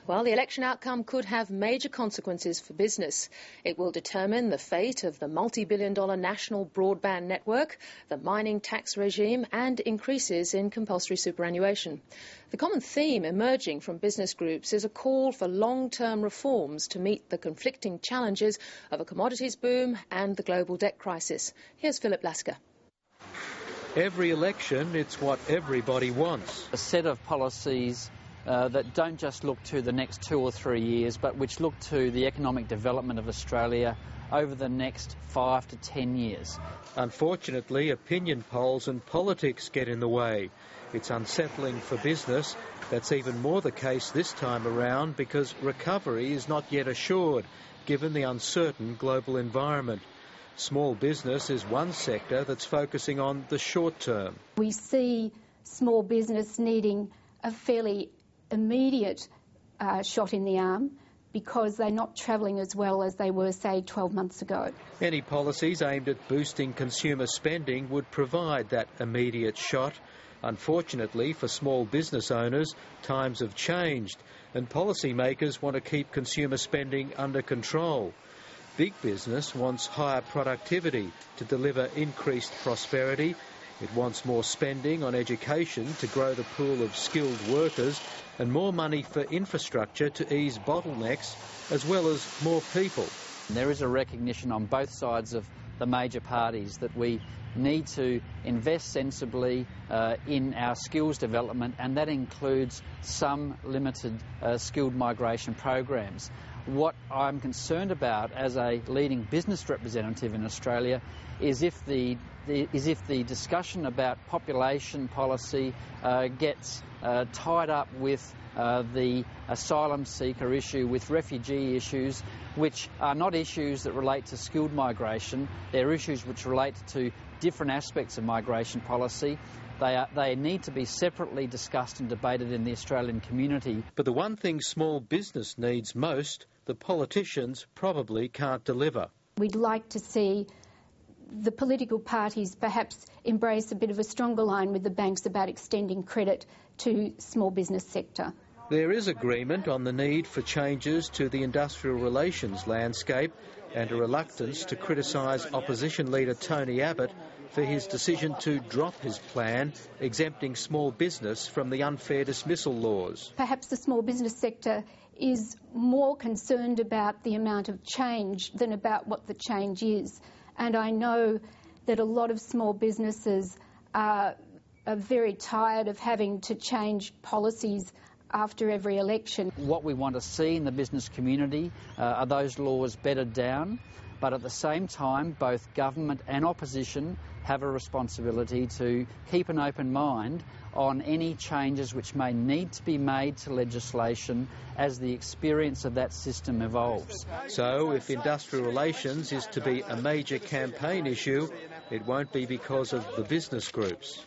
Well, the election outcome could have major consequences for business. It will determine the fate of the multi-billion-dollar national broadband network, the mining tax regime and increases in compulsory superannuation. The common theme emerging from business groups is a call for long-term reforms to meet the conflicting challenges of a commodities boom and the global debt crisis. Here's Philip Lasker. Every election, it's what everybody wants. A set of policies that don't just look to the next 2 or 3 years, but which look to the economic development of Australia over the next 5 to 10 years. Unfortunately, opinion polls and politics get in the way. It's unsettling for business. That's even more the case this time around because recovery is not yet assured, given the uncertain global environment. Small business is one sector that's focusing on the short term. We see small business needing a fairly immediate shot in the arm because they're not travelling as well as they were, say, 12 months ago. Any policies aimed at boosting consumer spending would provide that immediate shot. Unfortunately, for small business owners, times have changed and policymakers want to keep consumer spending under control. Big business wants higher productivity to deliver increased prosperity. It wants more spending on education to grow the pool of skilled workers and more money for infrastructure to ease bottlenecks, as well as more people. There is a recognition on both sides of the major parties that we need to invest sensibly in our skills development, and that includes some limited skilled migration programs. What I'm concerned about as a leading business representative in Australia is if the discussion about population policy gets tied up with the asylum seeker issue, with refugee issues, which are not issues that relate to skilled migration. They're issues which relate to different aspects of migration policy. They need to be separately discussed and debated in the Australian community. But the one thing small business needs most, the politicians probably can't deliver. We'd like to see the political parties perhaps embrace a bit of a stronger line with the banks about extending credit to small business sector. There is agreement on the need for changes to the industrial relations landscape and a reluctance to criticise opposition leader Tony Abbott for his decision to drop his plan exempting small business from the unfair dismissal laws. Perhaps the small business sector is more concerned about the amount of change than about what the change is. And I know that a lot of small businesses are very tired of having to change policies after every election. What we want to see in the business community are those laws bedded down, but at the same time both government and opposition have a responsibility to keep an open mind on any changes which may need to be made to legislation as the experience of that system evolves. So if industrial relations is to be a major campaign issue, it won't be because of the business groups.